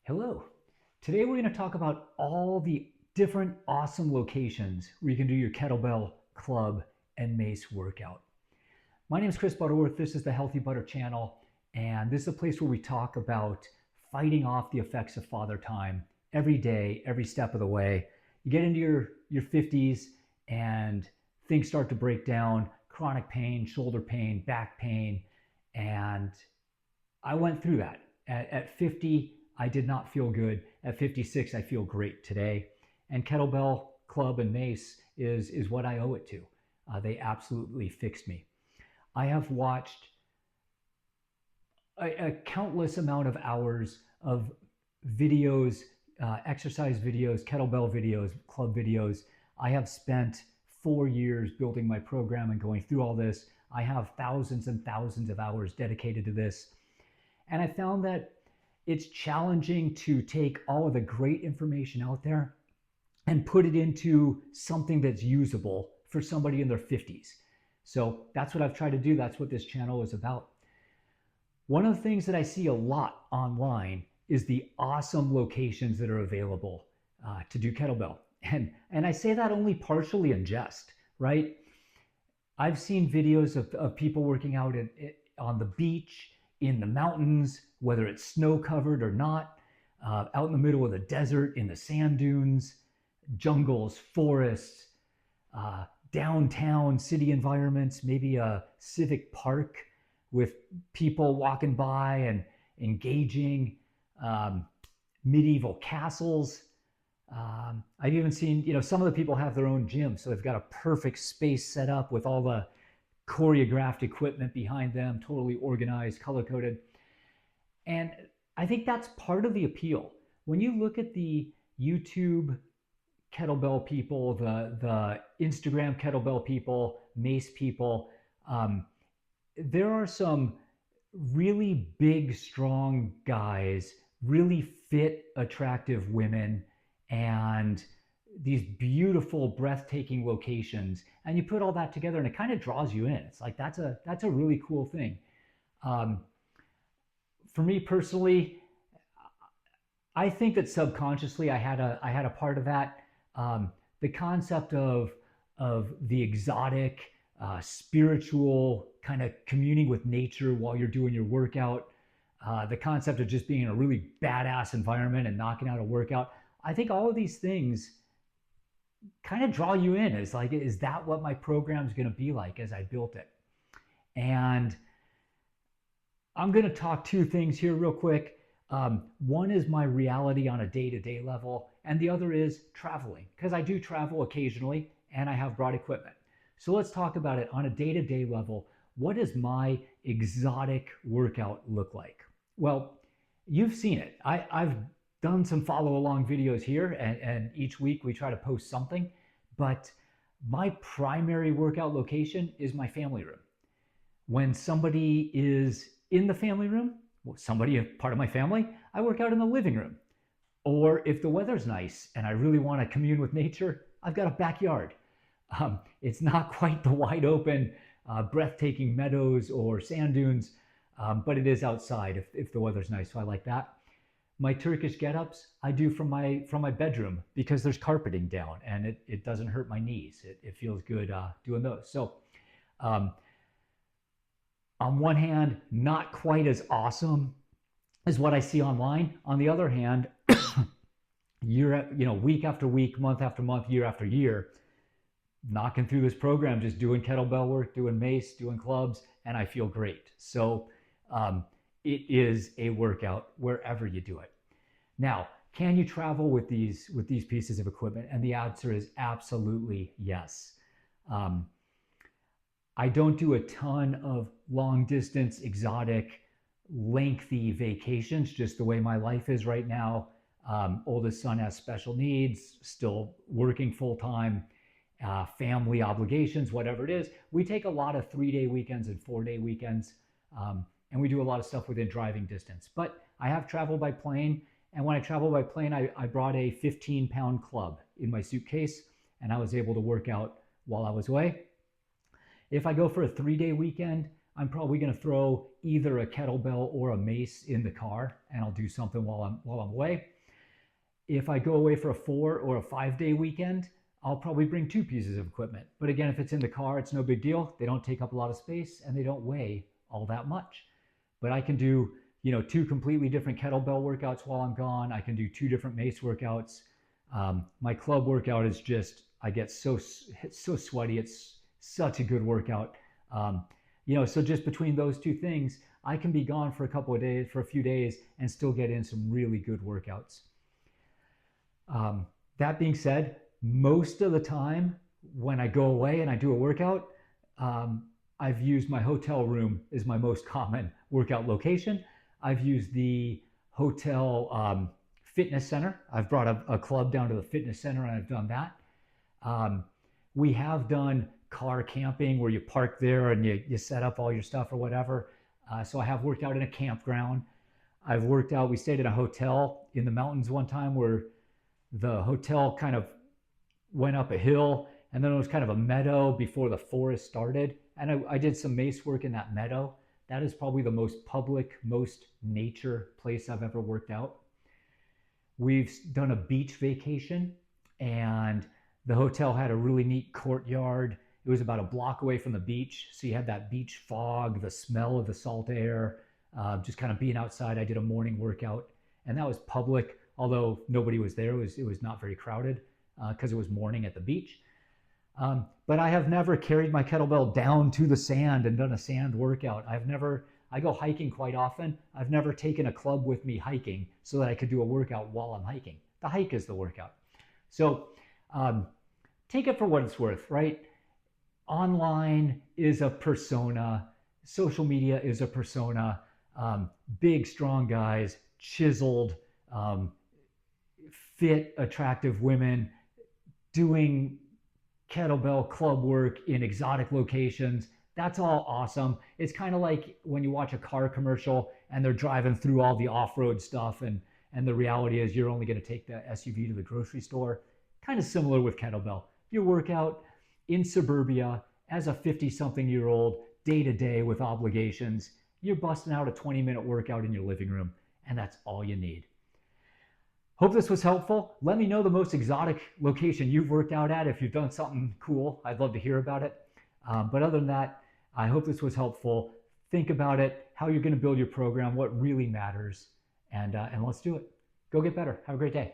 Hello. Today we're going to talk about all the different awesome locations where you can do your kettlebell, club, and mace workout. My name is Chris Butterworth. This is the Healthy Butter channel, and this is a place where we talk about fighting off the effects of father time every day, every step of the way. You get into your 50s and things start to break down, chronic pain, shoulder pain, back pain, and I went through that. At 50, I did not feel good. At 56, I feel great today. And kettlebell, club, and mace is what I owe it to. They absolutely fixed me. I have watched a countless amount of hours of videos, exercise videos, kettlebell videos, club videos. I have spent 4 years building my program and going through all this. I have thousands and thousands of hours dedicated to this. And I found that it's challenging to take all of the great information out there and put it into something that's usable for somebody in their 50s. So that's what I've tried to do. That's what this channel is about. One of the things that I see a lot online is the awesome locations that are available to do kettlebell. And I say that only partially in jest, right? I've seen videos of people working out on the beach, in the mountains, whether it's snow covered or not, out in the middle of the desert, in the sand dunes, jungles, forests, downtown city environments, maybe a civic park with people walking by and engaging, medieval castles. I've even seen, some of the people have their own gym, so they've got a perfect space set up with all the choreographed equipment behind them, totally organized, color-coded. And I think that's part of the appeal. When you look at the YouTube kettlebell people, the Instagram kettlebell people, mace people, there are some really big, strong guys, really fit, attractive women, and these beautiful, breathtaking locations, and you put all that together and it kind of draws you in. It's like that's a really cool thing. For me personally, I think that subconsciously I had a part of that. The concept of the exotic, spiritual kind of communing with nature while you're doing your workout, the concept of just being in a really badass environment and knocking out a workout. I think all of these things kind of draw you in. It's like, is that what my program is going to be like as I built it? And I'm going to talk two things here real quick. One is my reality on a day-to-day level, and the other is traveling, because I do travel occasionally and I have brought equipment. So let's talk about it on a day-to-day level. What does my exotic workout look like? Well, you've seen it. I've done some follow along videos here, and each week we try to post something, but my primary workout location is my family room. When somebody is in the family room, somebody, a part of my family, I work out in the living room. Or if the weather's nice and I really want to commune with nature, I've got a backyard. It's not quite the wide open, breathtaking meadows or sand dunes, but it is outside if the weather's nice, so I like that. My Turkish get-ups I do from my bedroom because there's carpeting down and it doesn't hurt my knees. It feels good doing those. So on one hand, not quite as awesome as what I see online. On the other hand, week after week, month after month, year after year, knocking through this program, just doing kettlebell work, doing mace, doing clubs, and I feel great. So it is a workout wherever you do it. Now, can you travel with these pieces of equipment? And the answer is absolutely yes. I don't do a ton of long distance, exotic, lengthy vacations, just the way my life is right now. Oldest son has special needs, still working full time, family obligations, whatever it is. We take a lot of 3-day weekends and 4-day weekends. And we do a lot of stuff within driving distance. But I have traveled by plane, and when I travel by plane, I brought a 15-pound club in my suitcase, and I was able to work out while I was away. If I go for a 3-day weekend, I'm probably going to throw either a kettlebell or a mace in the car, and I'll do something while I'm away. If I go away for a 4 or a 5 day weekend, I'll probably bring 2 pieces of equipment. But again, if it's in the car, it's no big deal. They don't take up a lot of space and they don't weigh all that much. But I can do, 2 completely different kettlebell workouts while I'm gone. I can do 2 different mace workouts. My club workout is just, I get so sweaty. It's such a good workout. So just between those 2 things, I can be gone for a few days, and still get in some really good workouts. That being said, most of the time when I go away and I do a workout, I've used my hotel room as my most common workout location. I've used the hotel fitness center. I've brought a club down to the fitness center and I've done that. We have done car camping where you park there and you set up all your stuff or whatever. So I have worked out in a campground. We stayed in a hotel in the mountains one time where the hotel kind of went up a hill, and then it was kind of a meadow before the forest started. And I did some mace work in that meadow. That is probably the most public, most nature place I've ever worked out. We've done a beach vacation, and the hotel had a really neat courtyard. It was about a block away from the beach, so you had that beach fog, the smell of the salt air, just kind of being outside. I did a morning workout, and that was public, although nobody was there. It was not very crowded because it was morning at the beach. But I have never carried my kettlebell down to the sand and done a sand workout. I go hiking quite often. I've never taken a club with me hiking so that I could do a workout while I'm hiking. The hike is the workout. So take it for what it's worth, right? Online is a persona. Social media is a persona. Big, strong guys, chiseled, fit, attractive women doing kettlebell club work in exotic locations. That's all awesome. It's kind of like when you watch a car commercial and they're driving through all the off-road stuff, and the reality is you're only going to take the SUV to the grocery store. Kind of similar with kettlebell. You work out in suburbia as a 50-something-year-old, day-to-day with obligations. You're busting out a 20-minute workout in your living room, and that's all you need. Hope this was helpful. Let me know the most exotic location you've worked out at. If you've done something cool, I'd love to hear about it. But other than that, I hope this was helpful. Think about it, how you're going to build your program, what really matters, and let's do it. Go get better. Have a great day.